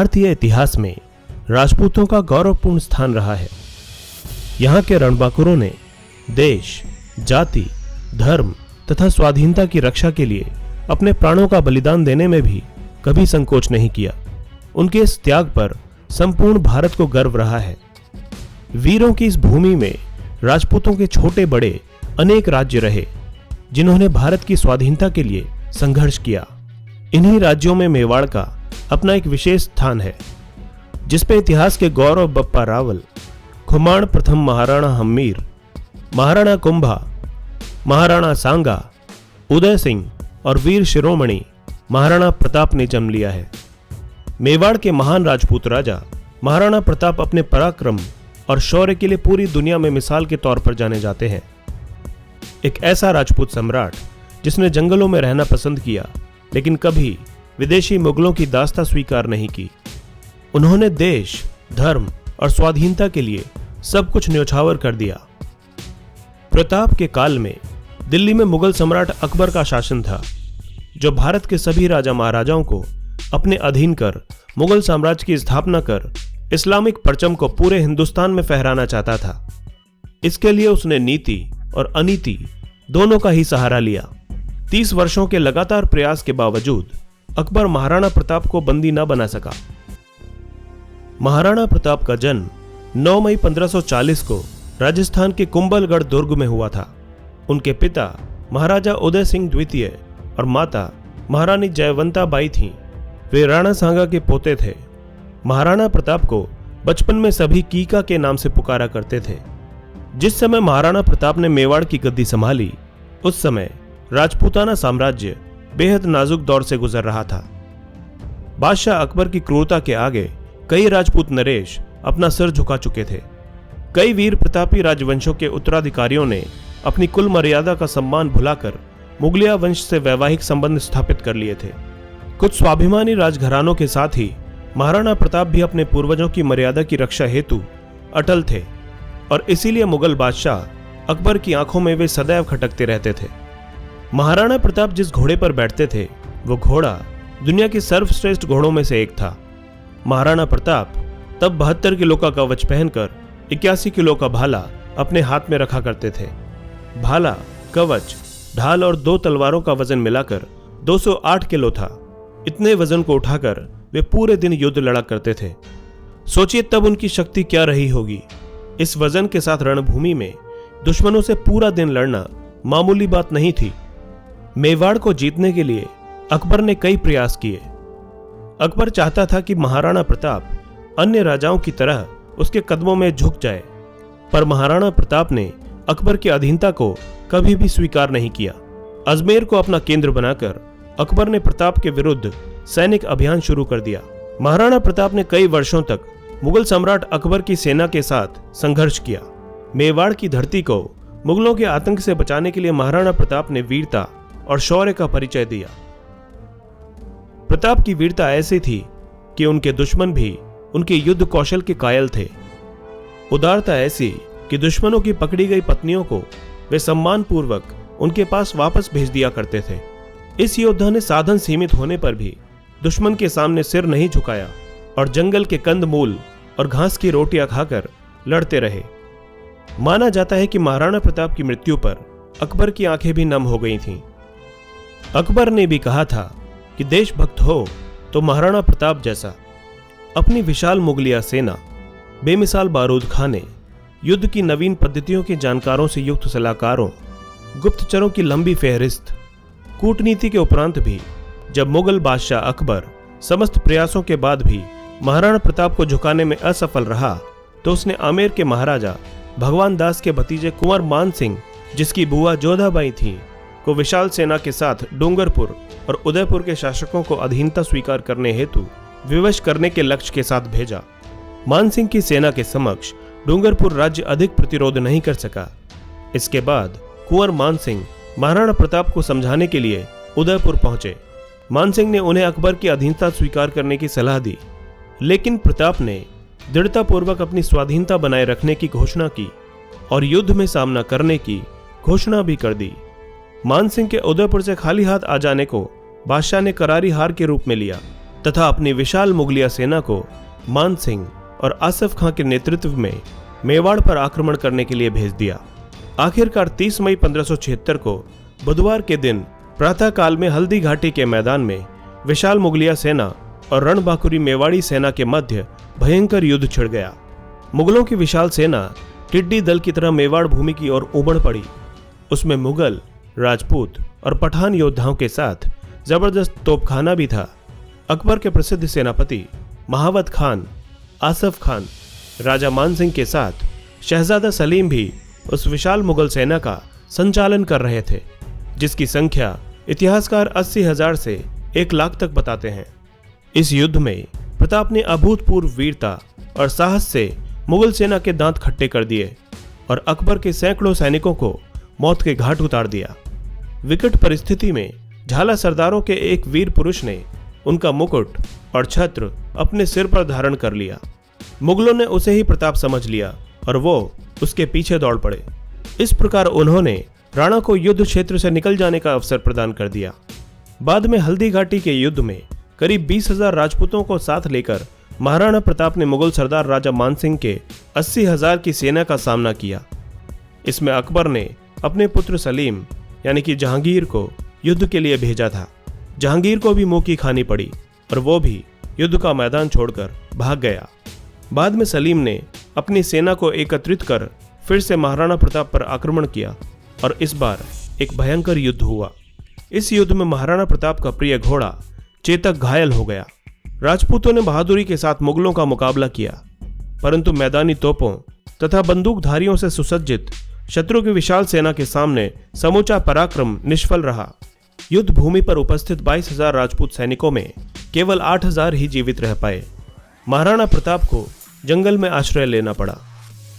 भारतीय इतिहास में राजपूतों का गौरवपूर्ण स्थान रहा है। यहाँ के रणबांकुरों ने देश, जाति, धर्म तथा स्वाधीनता की रक्षा के लिए अपने प्राणों का बलिदान देने में भी कभी संकोच नहीं किया। उनके इस त्याग पर संपूर्ण भारत को गर्व रहा है। वीरों की इस भूमि में राजपूतों के छोटे बड़े अनेक राज्य रहे, जिन्होंने भारत की स्वाधीनता के लिए संघर्ष किया। इन्हीं राज्यों में मेवाड़ का अपना एक विशेष स्थान है, जिसपे इतिहास के गौरव बप्पा रावल, खुमाण प्रथम महाराणा हम्मीर, महाराणा कुंभा, महाराणा सांगा, उदय सिंह और वीर शिरोमणि महाराणा प्रताप ने जन्म लिया है। मेवाड़ के महान राजपूत राजा महाराणा प्रताप अपने पराक्रम और शौर्य के लिए पूरी दुनिया में मिसाल के तौर पर जाने जाते हैं। एक ऐसा राजपूत सम्राट जिसने जंगलों में रहना पसंद किया, लेकिन कभी विदेशी मुगलों की दास्ता स्वीकार नहीं की। उन्होंने देश, धर्म और स्वाधीनता के लिए सब कुछ न्योछावर कर दिया। प्रताप के काल में दिल्ली में मुगल सम्राट अकबर का शासन था, जो भारत के सभी राजा महाराजाओं को अपने अधीन कर मुगल साम्राज्य की स्थापना कर इस्लामिक परचम को पूरे हिंदुस्तान में फहराना चाहता था। इसके लिए उसने नीति और अनीति दोनों का ही सहारा लिया। 30 वर्षों के लगातार प्रयास के बावजूद अकबर महाराणा प्रताप को बंदी न बना सका। महाराणा प्रताप का जन्म 9 मई 1540 को राजस्थान के कुंभलगढ़ दुर्ग में हुआ था। उनके पिता महाराजा उदय सिंह द्वितीय और माता महारानी जयवंता बाई थीं। वे राणा सांगा के पोते थे। महाराणा प्रताप को बचपन में सभी कीका के नाम से पुकारा करते थे। जिस समय महाराणा प्रताप ने मेवाड़ की गद्दी संभाली, उस समय राजपूताना साम्राज्य बेहद नाजुक दौर से गुजर रहा था। बादशाह अकबर की क्रूरता के आगे कई राजपूत नरेश अपना सिर झुका चुके थे। कई वीर प्रतापी राजवंशों के उत्तराधिकारियों ने अपनी कुल मर्यादा का सम्मान भुलाकर मुगलिया वंश से वैवाहिक संबंध स्थापित कर लिए थे। कुछ स्वाभिमानी राजघरानों के साथ ही महाराणा प्रताप भी अपने पूर्वजों की मर्यादा की रक्षा हेतु अटल थे, और इसीलिए मुगल बादशाह अकबर की आंखों में वे सदैव खटकते रहते थे। महाराणा प्रताप जिस घोड़े पर बैठते थे, वो घोड़ा दुनिया के सर्वश्रेष्ठ घोड़ों में से एक था। महाराणा प्रताप तब 72 किलो का कवच पहनकर 81 किलो का भाला अपने हाथ में रखा करते थे। भाला, कवच, ढाल और 2 तलवारों का वजन मिलाकर 208 किलो था। इतने वजन को उठाकर वे पूरे दिन युद्ध लड़ा करते थे। सोचिए तब उनकी शक्ति क्या रही होगी। इस वजन के साथ रणभूमि में दुश्मनों से पूरा दिन लड़ना मामूली बात नहीं थी। मेवाड़ को जीतने के लिए अकबर ने कई प्रयास किए। अकबर चाहता था कि महाराणा प्रताप अन्य राजाओं की तरह उसके कदमों में झुक जाए, पर महाराणा प्रताप ने अकबर की अधीनता को कभी भी स्वीकार नहीं किया। अजमेर को अपना केंद्र बनाकर अकबर ने प्रताप के विरुद्ध सैनिक अभियान शुरू कर दिया। महाराणा प्रताप ने कई वर्षों तक मुगल सम्राट अकबर की सेना के साथ संघर्ष किया। मेवाड़ की धरती को मुगलों के आतंक से बचाने के लिए महाराणा प्रताप ने वीरता और शौर्य का परिचय दिया। प्रताप की वीरता ऐसी थी कि उनके दुश्मन भी उनके युद्ध कौशल के कायल थे। उदारता ऐसी कि दुश्मनों की पकड़ी गई पत्नियों को वे सम्मान पूर्वक उनके पास वापस भेज दिया करते थे। इस योद्धा ने साधन सीमित होने पर भी दुश्मन के सामने सिर नहीं झुकाया और जंगल के कंद मूल और घास की रोटियां खाकर लड़ते रहे। माना जाता है कि महाराणा प्रताप की मृत्यु पर अकबर की आंखें भी नम हो गई थीं। अकबर ने भी कहा था कि देशभक्त हो तो महाराणा प्रताप जैसा। अपनी विशाल मुगलिया सेना, बेमिसाल बारूद खाने, युद्ध की नवीन पद्धतियों के जानकारों से युक्त सलाहकारों, गुप्तचरों की लंबी फेहरिस्त, कूटनीति के उपरांत भी जब मुगल बादशाह अकबर समस्त प्रयासों के बाद भी महाराणा प्रताप को झुकाने में असफल रहा, तो उसने आमेर के महाराजा भगवान दास के भतीजे कुंवर मान सिंह, जिसकी बुआ जोधाबाई थी, को विशाल सेना के साथ डूंगरपुर और उदयपुर के शासकों को अधीनता स्वीकार करने हेतु विवश करने के लक्ष्य के साथ भेजा। मानसिंह की सेना के समक्ष डूंगरपुर राज्य अधिक प्रतिरोध नहीं कर सका। इसके बाद कुंवर मानसिंह महाराणा प्रताप को समझाने के लिए उदयपुर पहुंचे। मानसिंह ने उन्हें अकबर की अधीनता स्वीकार करने की सलाह दी, लेकिन प्रताप ने दृढ़तापूर्वक अपनी स्वाधीनता बनाए रखने की घोषणा की और युद्ध में सामना करने की घोषणा भी कर दी। मानसिंह के उदयपुर से खाली हाथ आ जाने को बादशाह ने करारी हार के रूप में लिया। तथा अपनी विशाल मुगलिया सेना को मान सिंह और आसफ खां के नेतृत्व में मेवाड़ पर आक्रमण करने के लिए भेज दिया। आखिरकार 30 मई 1576 को बुधवार के दिन प्रातःकाल में हल्दी घाटी के मैदान में विशाल मुगलिया सेना और रणबांकुरी मेवाड़ी सेना के मध्य भयंकर युद्ध छिड़ गया। मुगलों की विशाल सेना टिड्डी दल की तरह मेवाड़ भूमि की ओर उमड़ पड़ी। उसमें मुगल, राजपूत और पठान योद्धाओं के साथ जबरदस्त तोपखाना भी था। अकबर के प्रसिद्ध सेनापति महावत खान, आसफ खान, राजा मान सिंह के साथ शहजादा सलीम भी उस विशाल मुगल सेना का संचालन कर रहे थे, जिसकी संख्या इतिहासकार 80,000 से 1 लाख तक बताते हैं। इस युद्ध में प्रताप ने अभूतपूर्व वीरता और साहस से मुगल सेना के दांत खट्टे कर दिए और अकबर के सैकड़ों सैनिकों को मौत के घाट उतार दिया। विकट परिस्थिति में झाला सरदारों के एक वीर पुरुष ने उनका मुकुट और छत्र अपने सिर पर धारण कर लिया। मुगलों ने उसे ही प्रताप समझ लिया और वो उसके पीछे दौड़ पड़े। इस प्रकार उन्होंने राणा को युद्ध क्षेत्र से निकल जाने का अवसर प्रदान कर दिया। बाद में हल्दी घाटी के युद्ध में करीब 20,000 राजपूतों को साथ लेकर महाराणा प्रताप ने मुगल सरदार राजा मान सिंह के 80,000 की सेना का सामना किया। इसमें अकबर ने अपने पुत्र सलीम यानी कि जहांगीर को युद्ध के लिए भेजा था। जहांगीर को भी मुंह की खानी पड़ी और वो भी युद्ध का मैदान छोड़कर भाग गया। बाद में सलीम ने अपनी सेना को एकत्रित कर फिर से महाराणा प्रताप पर आक्रमण किया और इस बार एक भयंकर युद्ध हुआ। इस युद्ध में महाराणा प्रताप का प्रिय घोड़ा चेतक घायल हो गया। राजपूतों ने बहादुरी के साथ मुगलों का मुकाबला किया, परंतु मैदानी तोपों तथा बंदूकधारियों से सुसज्जित शत्रु की विशाल सेना के सामने समूचा पराक्रम निष्फल रहा। युद्ध भूमि पर उपस्थित 22,000 राजपूत सैनिकों में केवल 8,000 ही जीवित रह पाए। महाराणा प्रताप को जंगल में आश्रय लेना पड़ा।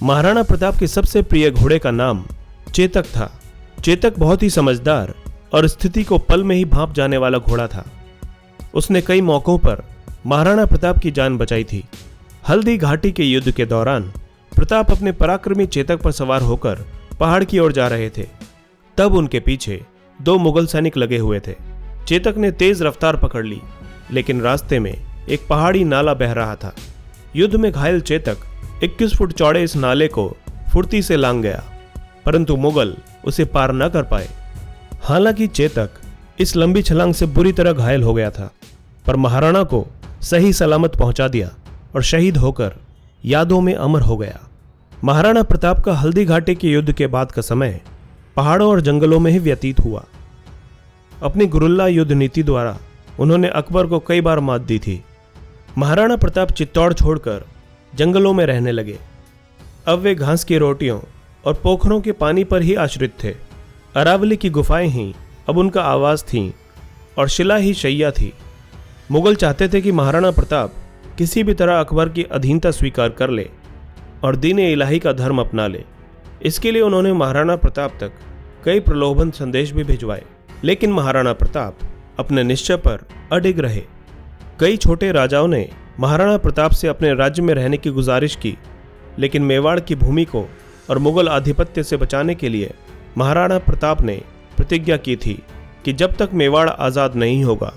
महाराणा प्रताप के सबसे प्रिय घोड़े का नाम चेतक था। चेतक बहुत ही समझदार और स्थिति को पल में ही भांप जाने वाला घोड़ा था। उसने कई मौकों पर महाराणा प्रताप की जान बचाई थी। हल्दी घाटी के युद्ध के दौरान प्रताप अपने पराक्रमी चेतक पर सवार होकर पहाड़ की ओर जा रहे थे। तब उनके पीछे 2 मुगल सैनिक लगे हुए थे। चेतक ने तेज रफ्तार पकड़ ली, लेकिन रास्ते में एक पहाड़ी नाला बह रहा था। युद्ध में घायल चेतक 21 फुट चौड़े इस नाले को फुर्ती से लांघ गया, परंतु मुगल उसे पार न कर पाए। हालांकि चेतक इस लंबी छलांग से बुरी तरह घायल हो गया था, पर महाराणा को सही सलामत पहुंचा दिया और शहीद होकर यादों में अमर हो गया। महाराणा प्रताप का हल्दी घाटी के युद्ध के बाद का समय पहाड़ों और जंगलों में ही व्यतीत हुआ। अपनी गुरिल्ला युद्ध नीति द्वारा उन्होंने अकबर को कई बार मात दी थी। महाराणा प्रताप चित्तौड़ छोड़कर जंगलों में रहने लगे। अब वे घास की रोटियों और पोखरों के पानी पर ही आश्रित थे। अरावली की गुफाएं ही अब उनका आवास थीं और शिला ही शैया थी। मुगल चाहते थे कि महाराणा प्रताप किसी भी तरह अकबर की अधीनता स्वीकार कर ले और दीन-ए इलाही का धर्म अपना ले। इसके लिए उन्होंने महाराणा प्रताप तक कई प्रलोभन संदेश भी भिजवाए, लेकिन महाराणा प्रताप अपने निश्चय पर अडिग रहे। कई छोटे राजाओं ने महाराणा प्रताप से अपने राज्य में रहने की गुजारिश की, लेकिन मेवाड़ की भूमि को और मुगल आधिपत्य से बचाने के लिए महाराणा प्रताप ने प्रतिज्ञा की थी कि जब तक मेवाड़ आज़ाद नहीं होगा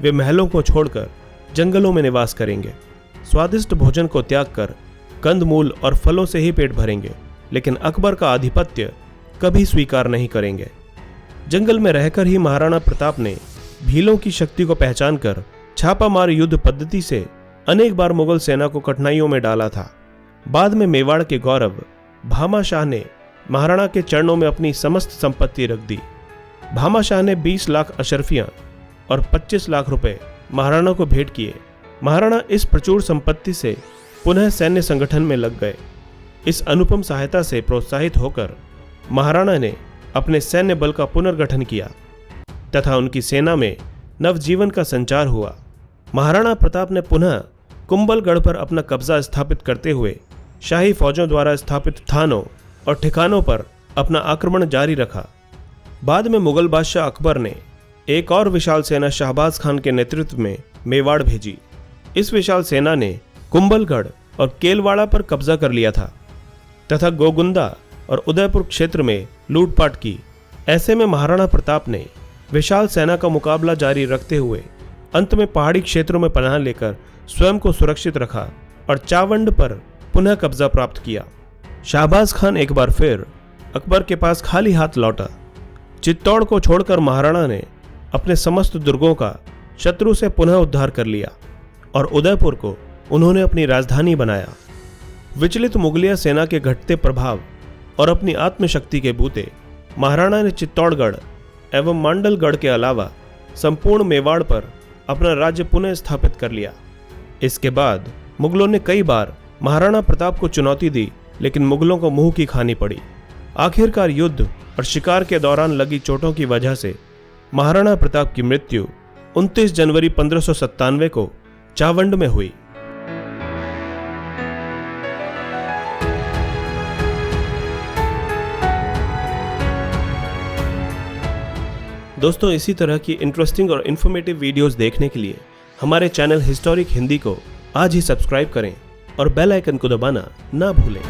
वे महलों को छोड़कर जंगलों में निवास करेंगे। स्वादिष्ट भोजन को त्याग कर कंदमूल और फलों से ही पेट भरेंगे, लेकिन अकबर का आधिपत्य कभी स्वीकार नहीं करेंगे। जंगल में रहकर ही महाराणा प्रताप ने भीलों की शक्ति को पहचान कर छापामार युद्ध पद्धति से अनेक बार मुगल सेना को कठिनाइयों में डाला था। बाद में मेवाड़ के गौरव भामा शाह ने महाराणा के चरणों में अपनी समस्त संपत्ति रख दी। भामा शाह ने 20 लाख अशरफियां और 25 लाख रुपए महाराणा को भेंट किए। महाराणा इस प्रचुर संपत्ति से पुनः सैन्य संगठन में लग गए। इस अनुपम सहायता से प्रोत्साहित होकर महाराणा ने अपने सैन्य बल का पुनर्गठन किया तथा उनकी सेना में नवजीवन का संचार हुआ। महाराणा प्रताप ने पुनः कुंभलगढ़ पर अपना कब्जा स्थापित करते हुए शाही फौजों द्वारा स्थापित थानों और ठिकानों पर अपना आक्रमण जारी रखा। बाद में मुगल बादशाह अकबर ने एक और विशाल सेना शाहबाज खान के नेतृत्व में मेवाड़ भेजी। इस विशाल सेना ने कुंभलगढ़ और केलवाड़ा पर कब्जा कर लिया था तथा गोगुंदा और उदयपुर क्षेत्र में लूटपाट की। ऐसे में महाराणा प्रताप ने विशाल सेना का मुकाबला जारी रखते हुए अंत में पहाड़ी क्षेत्रों में पनाह लेकर स्वयं को सुरक्षित रखा और चावंड पर पुनः कब्जा प्राप्त किया। शाहबाज खान एक बार फिर अकबर के पास खाली हाथ लौटा। चित्तौड़ को छोड़कर महाराणा ने अपने समस्त दुर्गों का शत्रु से पुनः उद्धार कर लिया और उदयपुर को उन्होंने अपनी राजधानी बनाया। विचलित मुगलिया सेना के घटते प्रभाव और अपनी आत्मशक्ति के बूते महाराणा ने चित्तौड़गढ़ एवं मांडलगढ़ के अलावा संपूर्ण मेवाड़ पर अपना राज्य पुनः स्थापित कर लिया। इसके बाद मुगलों ने कई बार महाराणा प्रताप को चुनौती दी, लेकिन मुगलों को मुंह की खानी पड़ी। आखिरकार युद्ध और शिकार के दौरान लगी चोटों की वजह से महाराणा प्रताप की मृत्यु 29 जनवरी 1597 को चावंड में हुई। दोस्तों, इसी तरह की इंटरेस्टिंग और इन्फॉर्मेटिव वीडियोस देखने के लिए हमारे चैनल हिस्टोरिक हिंदी को आज ही सब्सक्राइब करें और बेल आइकन को दबाना ना भूलें।